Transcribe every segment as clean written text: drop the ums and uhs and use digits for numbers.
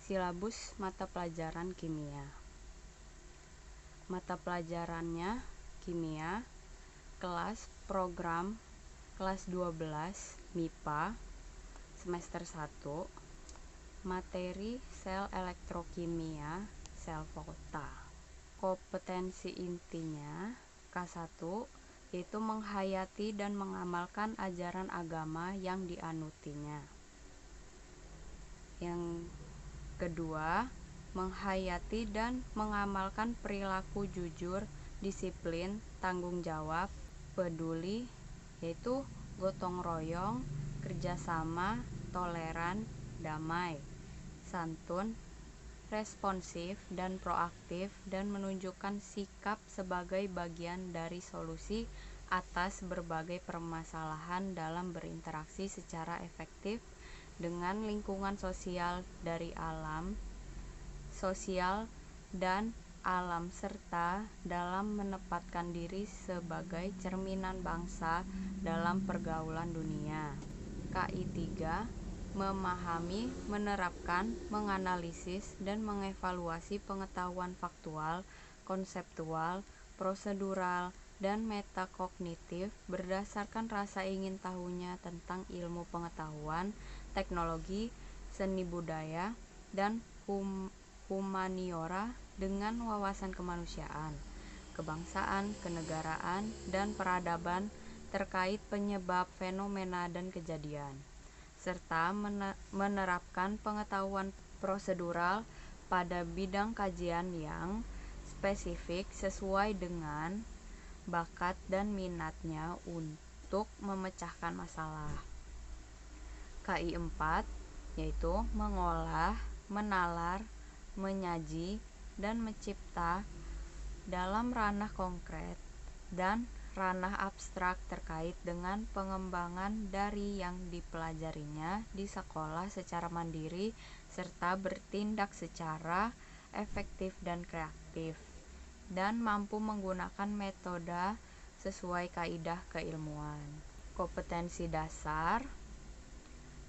silabus mata pelajaran kimia. Mata pelajarannya kimia, kelas program kelas 12 MIPA semester 1, materi sel elektrokimia sel volta. Kompetensi intinya K1 yaitu menghayati dan mengamalkan ajaran agama yang dianutinya. Yang kedua, menghayati dan mengamalkan perilaku jujur, disiplin, tanggung jawab, peduli, yaitu gotong royong, kerjasama, toleran, damai, santun, responsif dan proaktif, dan menunjukkan sikap sebagai bagian dari solusi atas berbagai permasalahan dalam berinteraksi secara efektif dengan lingkungan sosial dari alam sosial dan alam serta dalam menempatkan diri sebagai cerminan bangsa dalam pergaulan dunia. KI 3 memahami, menerapkan, menganalisis, dan mengevaluasi pengetahuan faktual, konseptual, prosedural, dan metakognitif berdasarkan rasa ingin tahunya tentang ilmu pengetahuan, teknologi, seni budaya, dan humaniora dengan wawasan kemanusiaan, kebangsaan, kenegaraan, dan peradaban terkait penyebab fenomena dan kejadian, serta menerapkan pengetahuan prosedural pada bidang kajian yang spesifik sesuai dengan bakat dan minatnya untuk memecahkan masalah. KI 4 yaitu mengolah, menalar, menyaji, dan mencipta dalam ranah konkret dan ranah abstrak terkait dengan pengembangan dari yang dipelajarinya di sekolah secara mandiri serta bertindak secara efektif dan kreatif, dan mampu menggunakan metode sesuai kaidah keilmuan. Kompetensi dasar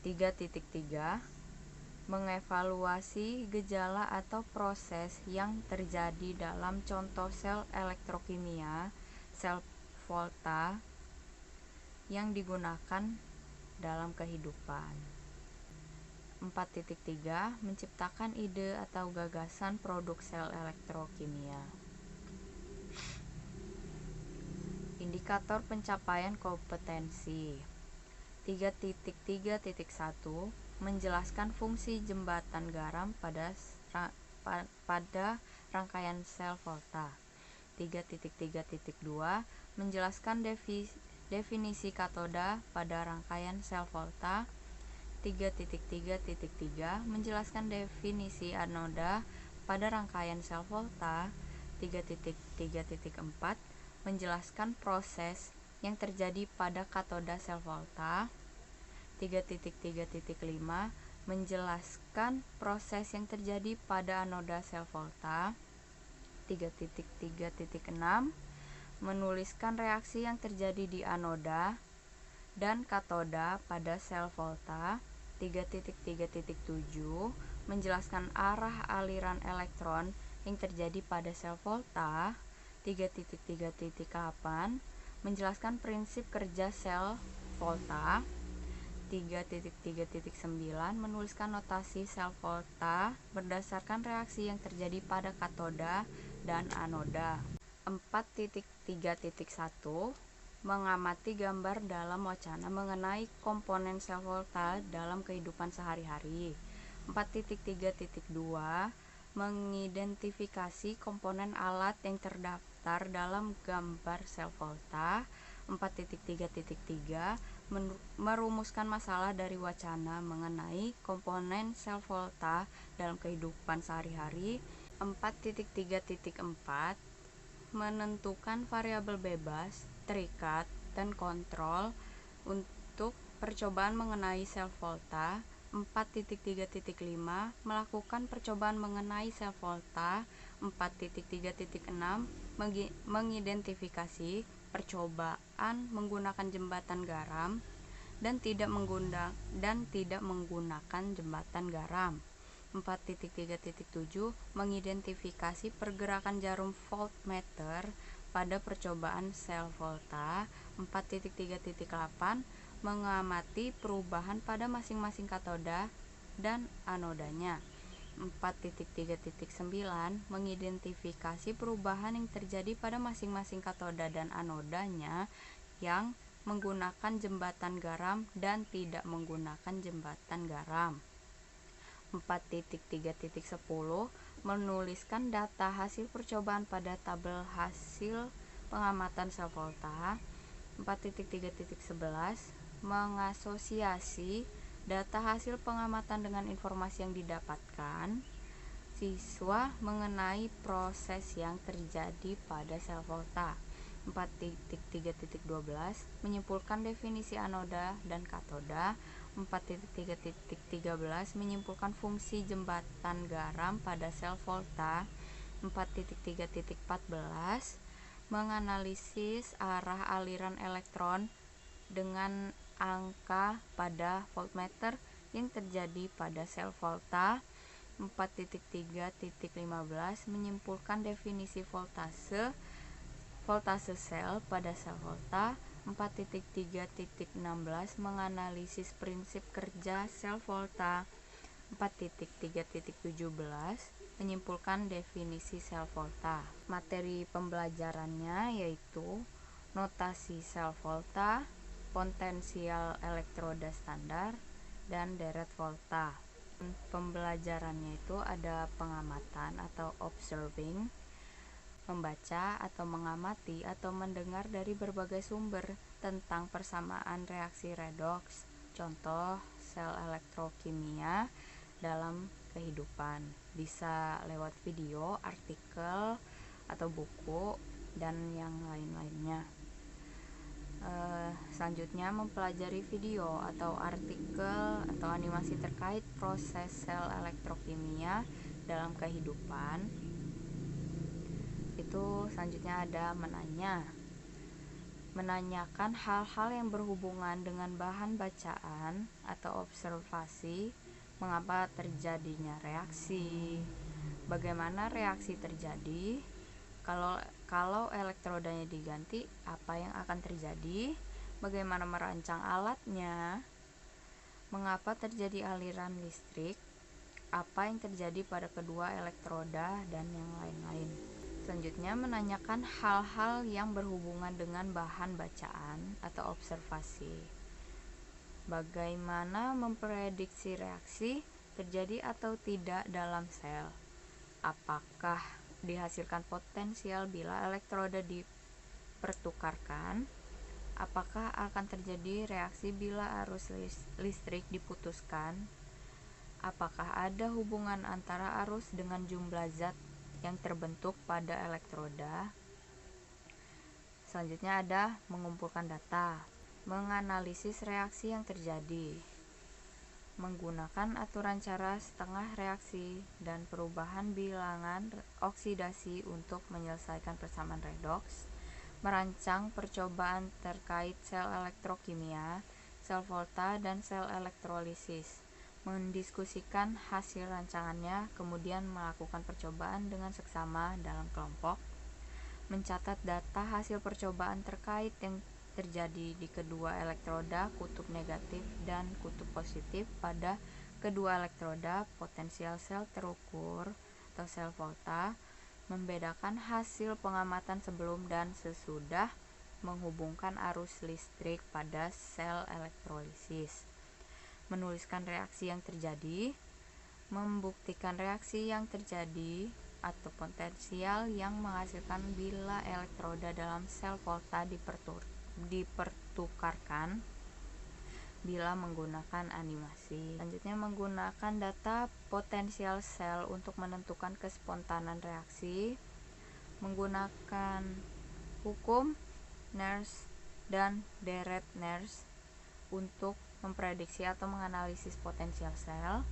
3.3 mengevaluasi gejala atau proses yang terjadi dalam contoh sel elektrokimia sel volta yang digunakan dalam kehidupan. 4.3 menciptakan ide atau gagasan produk sel elektrokimia. Indikator pencapaian kompetensi 3.3.1 menjelaskan fungsi jembatan garam pada rangkaian sel volta. 3.3.2 menjelaskan definisi katoda pada rangkaian sel volta. 3.3.3 menjelaskan definisi anoda pada rangkaian sel volta. 3.3.4 menjelaskan proses yang terjadi pada katoda sel volta. 3.3.5 menjelaskan proses yang terjadi pada anoda sel volta. 3.3.6 menuliskan reaksi yang terjadi di anoda dan katoda pada sel volta. 3.3.7 menjelaskan arah aliran elektron yang terjadi pada sel volta. 3.3.8 menjelaskan prinsip kerja sel volta. 3.3.9 menuliskan notasi sel volta berdasarkan reaksi yang terjadi pada katoda dan anoda. 4.3.1 mengamati gambar dalam wacana mengenai komponen sel volta dalam kehidupan sehari-hari. 4.3.2 mengidentifikasi komponen alat yang terdaftar dalam gambar sel volta. 4.3.3 merumuskan masalah dari wacana mengenai komponen sel volta dalam kehidupan sehari-hari. 4.3.4 menentukan variabel bebas, terikat, dan kontrol untuk percobaan mengenai sel volta. 4.3.5 melakukan percobaan mengenai sel volta. 4.3.6 mengidentifikasi percobaan menggunakan jembatan garam dan tidak menggunakan jembatan garam. 4.3.7 mengidentifikasi pergerakan jarum voltmeter pada percobaan sel volta. 4.3.8 mengamati perubahan pada masing-masing katoda dan anodanya. 4.3.9 mengidentifikasi perubahan yang terjadi pada masing-masing katoda dan anodanya yang menggunakan jembatan garam dan tidak menggunakan jembatan garam. 4.3.10 menuliskan data hasil percobaan pada tabel hasil pengamatan sel volta. 4.3.11 mengasosiasi data hasil pengamatan dengan informasi yang didapatkan siswa mengenai proses yang terjadi pada sel volta. 4.3.12 menyimpulkan definisi anoda dan katoda. 4.3.13 menyimpulkan fungsi jembatan garam pada sel volta. 4.3.14 menganalisis arah aliran elektron dengan angka pada voltmeter yang terjadi pada sel volta. 4.3.15 menyimpulkan definisi voltase sel pada sel volta. 4.3.16 menganalisis prinsip kerja sel volta. 4.3.17 menyimpulkan definisi sel volta. Materi pembelajarannya yaitu notasi sel volta, potensial elektroda standar, dan deret volta. Pembelajarannya itu ada pengamatan atau observing, membaca atau mengamati atau mendengar dari berbagai sumber tentang persamaan reaksi redoks, contoh sel elektrokimia dalam kehidupan, bisa lewat video, artikel, atau buku, dan yang lain-lainnya. Selanjutnya mempelajari video atau artikel atau animasi terkait proses sel elektrokimia dalam kehidupan. Itu selanjutnya ada menanyakan hal-hal yang berhubungan dengan bahan bacaan atau observasi, mengapa terjadinya reaksi, bagaimana reaksi terjadi, kalau elektrodanya diganti, apa yang akan terjadi, bagaimana merancang alatnya, mengapa terjadi aliran listrik, apa yang terjadi pada kedua elektroda, dan yang lain-lain. Selanjutnya menanyakan hal-hal yang berhubungan dengan bahan bacaan atau observasi. Bagaimana memprediksi reaksi terjadi atau tidak dalam sel? Apakah dihasilkan potensial bila elektroda dipertukarkan? Apakah akan terjadi reaksi bila arus listrik diputuskan? Apakah ada hubungan antara arus dengan jumlah zat yang terbentuk pada elektroda? Selanjutnya ada mengumpulkan data, menganalisis reaksi yang terjadi, menggunakan aturan cara setengah reaksi dan perubahan bilangan oksidasi untuk menyelesaikan persamaan redoks, merancang percobaan terkait sel elektrokimia, sel volta, dan sel elektrolisis, mendiskusikan hasil rancangannya, kemudian melakukan percobaan dengan seksama dalam kelompok, mencatat data hasil percobaan terkait yang terjadi di kedua elektroda kutub negatif dan kutub positif pada kedua elektroda, potensial sel terukur atau sel volta, membedakan hasil pengamatan sebelum dan sesudah, menghubungkan arus listrik pada sel elektrolisis, menuliskan reaksi yang terjadi, membuktikan reaksi yang terjadi atau potensial yang menghasilkan bila elektroda dalam sel volta dipertukarkan bila menggunakan animasi. Selanjutnya menggunakan data potensial sel untuk menentukan kespontanan reaksi, menggunakan hukum Nernst dan deret Nernst untuk memprediksi atau menganalisis potensial sel,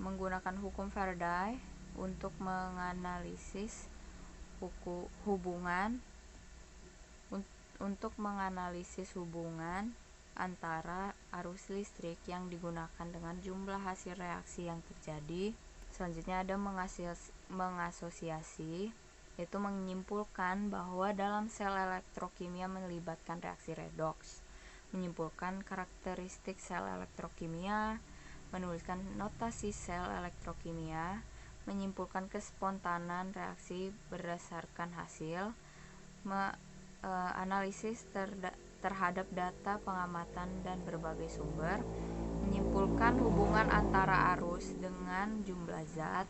menggunakan hukum Faraday untuk menganalisis hubungan antara arus listrik yang digunakan dengan jumlah hasil reaksi yang terjadi. Selanjutnya ada mengasosiasi, yaitu menyimpulkan bahwa dalam sel elektrokimia melibatkan reaksi redoks, menyimpulkan karakteristik sel elektrokimia, menuliskan notasi sel elektrokimia, menyimpulkan kespontanan reaksi berdasarkan hasil, analisis terhadap data pengamatan dan berbagai sumber, menyimpulkan hubungan antara arus dengan jumlah zat.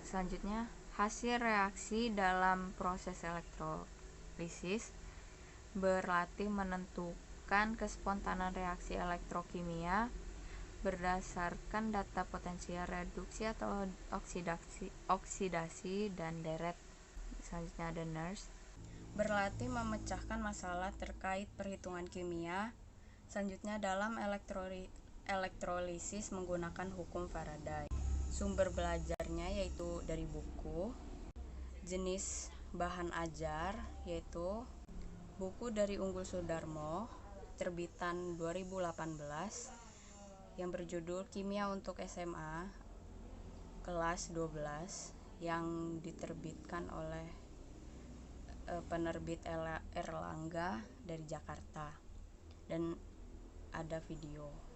Selanjutnya, hasil reaksi dalam proses elektrolisis, berlatih menentukan kespontanan reaksi elektrokimia berdasarkan data potensial reduksi atau oksidasi dan deret. Selanjutnya ada NERS, berlatih memecahkan masalah terkait perhitungan kimia. Selanjutnya dalam elektrolisis menggunakan hukum Faraday. Sumber belajarnya yaitu dari buku. Jenis bahan ajar yaitu buku dari Unggul Sudarmo, terbitan 2018, yang berjudul Kimia untuk SMA kelas 12, yang diterbitkan oleh penerbit Erlangga dari Jakarta, dan ada video.